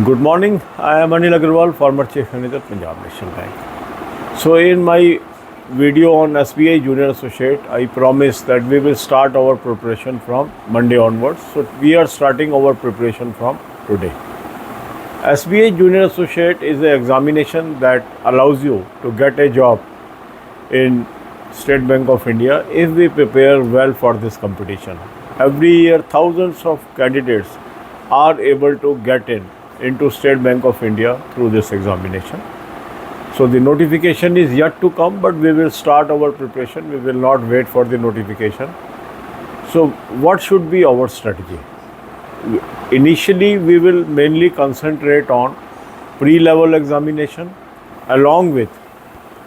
Good morning. I am Anil Agarwal, former Chief Manager, Punjab National Bank. So, in my video on SBI Junior Associate, I promised that we will start our preparation from Monday onwards. So, we are starting our preparation from today. SBI Junior Associate is an examination that allows you to get a job in State Bank of India if we prepare well for this competition. Every year, thousands of candidates are able to get into State Bank of India through this examination. So the notification is yet to come, but we will start our preparation. We will not wait for the notification. So what should be our strategy? Initially, we will mainly concentrate on pre-level examination along with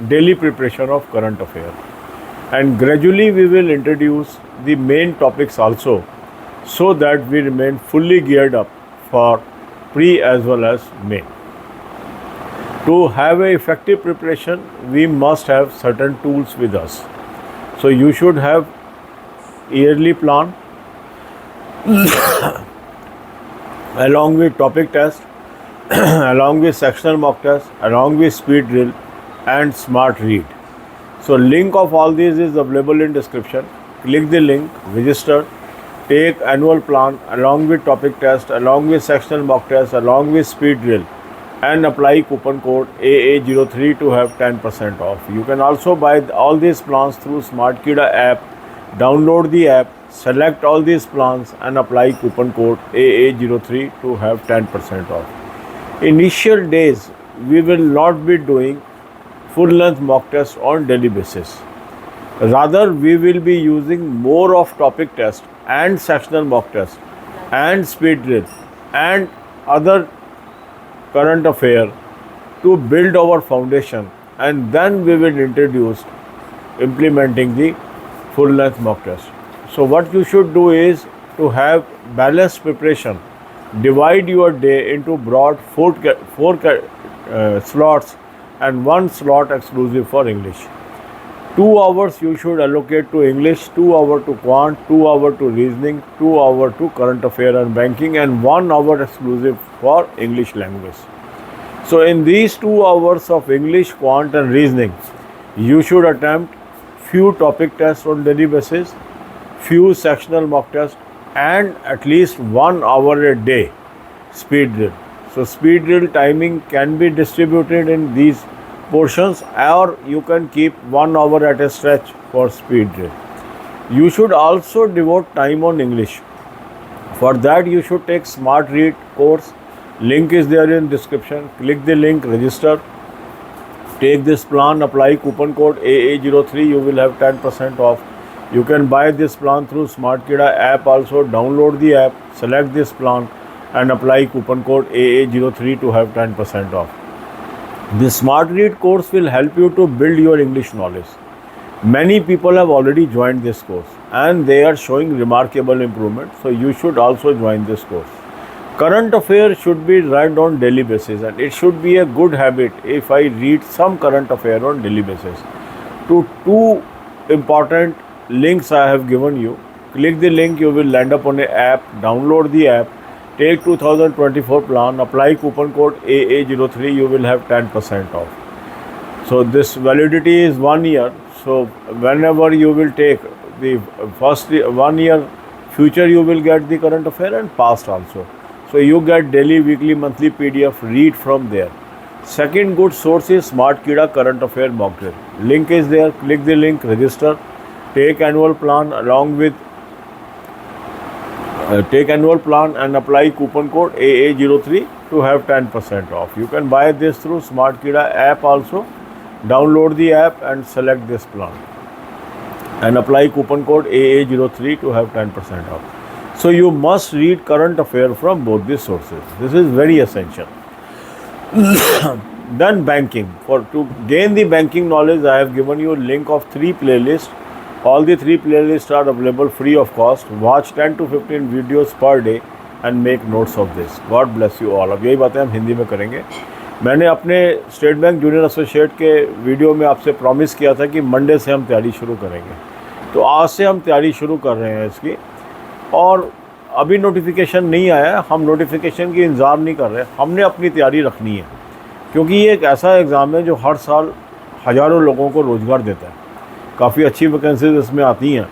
daily preparation of current affairs. And gradually we will introduce the main topics also, so that we remain fully geared up for pre as well as main. To have an effective preparation, we must have certain tools with us. So you should have yearly plan along with topic test, along with sectional mock test, along with speed drill and smart read. So link of all these is available in description. Click the link, register, take annual plan along with topic test, along with sectional mock test, along with speed drill, and apply coupon code AA03 to have 10% off. You can also buy all these plans through SmartKida app. Download the app, select all these plans and apply coupon code AA03 to have 10% off. Initial days, we will not be doing full length mock test on daily basis. Rather, we will be using more of topic test and sectional mock test and speed drill and other current affair to build our foundation, and then we will introduce implementing the full length mock test. So what you should do is to have balanced preparation. Divide your day into broad four slots and one slot exclusive for English. 2 hours you should allocate to English, 2 hours to quant, 2 hours to reasoning, 2 hours to current affair and banking, and 1 hour exclusive for English language. So in these 2 hours of English, quant and reasoning, you should attempt few topic tests on daily basis, few sectional mock tests, and at least 1 hour a day speed drill. So speed drill timing can be distributed in these portions, or you can keep 1 hour at a stretch for speed drill. You should also devote time on English. For that you should take Smart Read course. Link is there in description. Click the link, register, take this plan, apply coupon code AA03, you will have 10% off. You can buy this plan through SmartKida app also. Download the app, select this plan and apply coupon code AA03 to have 10% off. The Smart Read course will help you to build your English knowledge. Many people have already joined this course and they are showing remarkable improvement. So you should also join this course. Current affairs should be read on daily basis, and it should be a good habit if I read some current affair on daily basis. To 2 important links I have given you. Click the link, you will land up on an app. Download the app. Take 2024 plan, apply coupon code AA03, you will have 10% off. So this validity is 1 year. So whenever you will take the first 1 year, future you will get the current affair and past also. So you get daily, weekly, monthly PDF, read from there. Second good source is SmartKida current affair mock drill. Link is there, click the link, register, take annual plan along with take annual plan and apply coupon code AA03 to have 10% off. You can buy this through SmartKida app also. Download the app and select this plan and apply coupon code AA03 to have 10% off. So you must read current affair from both these sources. This is very essential. Then banking. To gain the banking knowledge, I have given you a link of 3 playlists. All the 3 playlists are available free of cost. Watch 10 to 15 videos per day and make notes of this. God bless you all. अब यही बातें हम हिंदी में करेंगे. मैंने अपने state bank junior associate के video में आपसे प्रॉमिस किया था कि मंडे से हम तैयारी शुरू करेंगे. तो आज से हम तैयारी शुरू कर रहे हैं इसकी. और अभी नोटिफिकेशन नहीं आया है, हम नोटिफिकेशन की इंतज़ार नहीं कर रहे, हमने अपनी तैयारी रखनी है, क्योंकि ये एक ऐसा एग्ज़ाम है जो हर साल हज़ारों लोगों को रोज़गार देता है। काफ़ी अच्छी वैकेंसीज इसमें आती हैं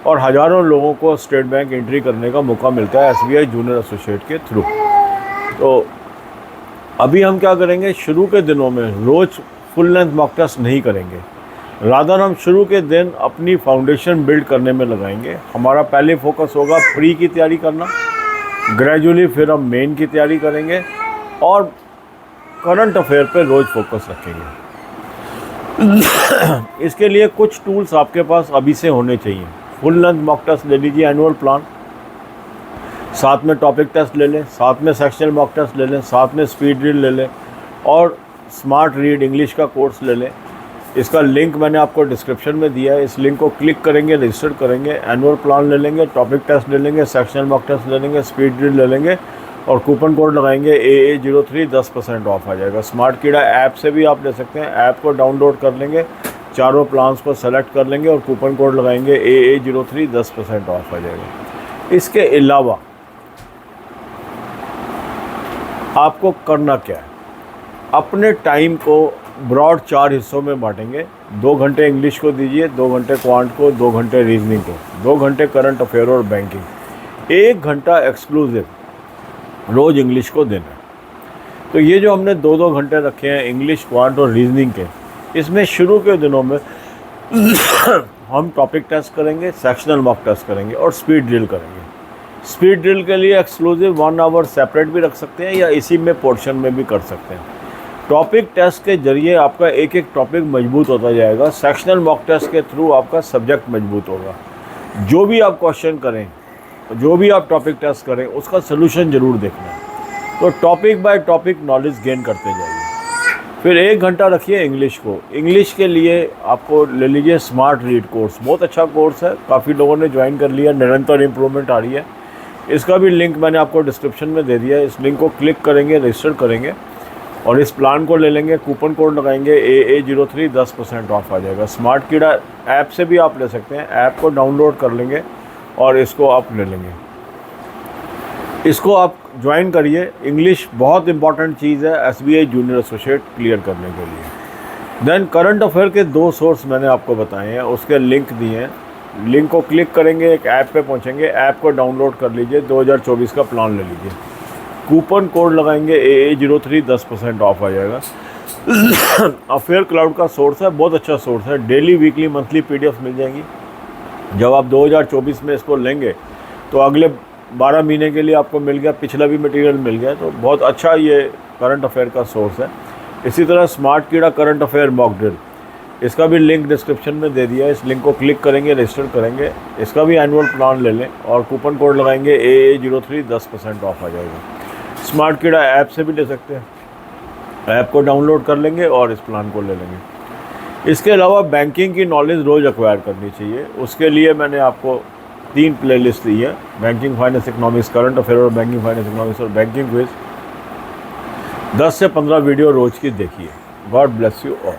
और हज़ारों लोगों को स्टेट बैंक एंट्री करने का मौका मिलता है SBI जूनियर एसोसिएट के थ्रू। तो अभी हम क्या करेंगे, शुरू के दिनों में रोज़ फुल लेंथ मॉक टेस्ट नहीं करेंगे, रादर हम शुरू के दिन अपनी फाउंडेशन बिल्ड करने में लगाएंगे। हमारा पहले फोकस होगा प्री की तैयारी करना, ग्रेजुअली फिर हम मेन की तैयारी करेंगे और करंट अफेयर पे रोज़ फोकस रखेंगे। इसके लिए कुछ टूल्स आपके पास अभी से होने चाहिए। फुल लेंथ मॉक टेस्ट ले लीजिए, एनुअल प्लान, साथ में टॉपिक टेस्ट ले लें, साथ में सेक्शनल मॉक टेस्ट ले लें, साथ में स्पीड रीड ले लें और स्मार्ट रीड इंग्लिश का कोर्स ले लें। इसका लिंक मैंने आपको डिस्क्रिप्शन में दिया है, इस लिंक को क्लिक करेंगे, रजिस्टर करेंगे, एनुअल प्लान ले लेंगे, टॉपिक टेस्ट ले लेंगे, सेक्शनल मॉक टेस्ट ले लेंगे, स्पीड रीड ले लेंगे और कूपन कोड लगाएंगे AA03, 10% ऑफ आ जाएगा। स्मार्ट कीड़ा ऐप से भी आप ले सकते हैं, ऐप को डाउनलोड कर लेंगे, चारों प्लान्स को सेलेक्ट कर लेंगे और कूपन कोड लगाएंगे AA03, 10% ऑफ आ जाएगा। इसके अलावा आपको करना क्या है, अपने टाइम को ब्रॉड 4 हिस्सों में बांटेंगे। 2 घंटे इंग्लिश को दीजिए, 2 घंटे क्वांट को, 2 घंटे रीजनिंग को, 2 घंटे करंट अफेयर और बैंकिंग, 1 घंटा एक्सक्लूसिव रोज़ इंग्लिश को देना है। तो ये जो हमने 2-2 घंटे रखे हैं इंग्लिश, क्वांट और रीजनिंग के, इसमें शुरू के दिनों में हम टॉपिक टेस्ट करेंगे, सेक्शनल मॉक टेस्ट करेंगे और स्पीड ड्रिल करेंगे। स्पीड ड्रिल के लिए एक्सक्लूसिव 1 आवर सेपरेट भी रख सकते हैं या इसी में पोर्शन में भी कर सकते हैं। टॉपिक टेस्ट के जरिए आपका एक एक टॉपिक मजबूत होता जाएगा। सेक्शनल मॉक टेस्ट के थ्रू आपका सब्जेक्ट मजबूत होगा। जो भी आप क्वेश्चन करें, जो भी आप टॉपिक टेस्ट करें, उसका सलूशन ज़रूर देखना है। तो topic by topic knowledge gain करते जाइए। फिर 1 घंटा रखिए इंग्लिश को। इंग्लिश के लिए आपको ले लीजिए स्मार्ट रीड कोर्स, बहुत अच्छा कोर्स है, काफ़ी लोगों ने ज्वाइन कर लिया, निरंतर इम्प्रूवमेंट आ रही है। इसका भी लिंक मैंने आपको डिस्क्रिप्शन में दे दिया है। इस लिंक को क्लिक करेंगे, रजिस्टर करेंगे और इस प्लान को ले लेंगे, कूपन कोड लगाएंगे AA03, 10% ऑफ आ जाएगा। स्मार्ट कीड़ा ऐप से भी आप ले सकते हैं, ऐप को डाउनलोड कर लेंगे और इसको आप ले लेंगे। इसको आप ज्वाइन करिए। इंग्लिश बहुत इंपॉर्टेंट चीज़ है SBI जूनियर एसोसिएट क्लियर करने के लिए। देन करंट अफेयर के 2 सोर्स मैंने आपको बताए हैं, उसके लिंक दिए हैं। लिंक को क्लिक करेंगे, एक ऐप पे पहुंचेंगे, ऐप को डाउनलोड कर लीजिए, 2024 का प्लान ले लीजिए, कूपन कोड लगाएंगे AA03, 10% ऑफ आ जाएगा। अफेयर क्लाउड का सोर्स है, बहुत अच्छा सोर्स है, डेली वीकली मंथली PDF मिल जाएंगी। जब आप 2024 में इसको लेंगे तो अगले 12 महीने के लिए आपको मिल गया, पिछला भी मटेरियल मिल गया, तो बहुत अच्छा ये करंट अफेयर का सोर्स है। इसी तरह स्मार्ट कीड़ा करंट अफेयर मॉक ड्रिल, इसका भी लिंक डिस्क्रिप्शन में दे दिया है। इस लिंक को क्लिक करेंगे, रजिस्टर करेंगे, इसका भी एनुअल प्लान ले लें और कूपन कोड लगाएंगे AA03, 10% ऑफ आ जाएगा। स्मार्ट कीड़ा ऐप से भी ले सकते हैं, ऐप को डाउनलोड कर लेंगे और इस प्लान को ले लेंगे। इसके अलावा बैंकिंग की नॉलेज रोज़ एक्वायर करनी चाहिए। उसके लिए मैंने आपको 3 प्लेलिस्ट दी है, banking finance economics, current affair और बैंकिंग फाइनेंस इकोनॉमिक्स और बैंकिंग क्विज। 10 से 15 वीडियो रोज़ की देखिए। God bless you all.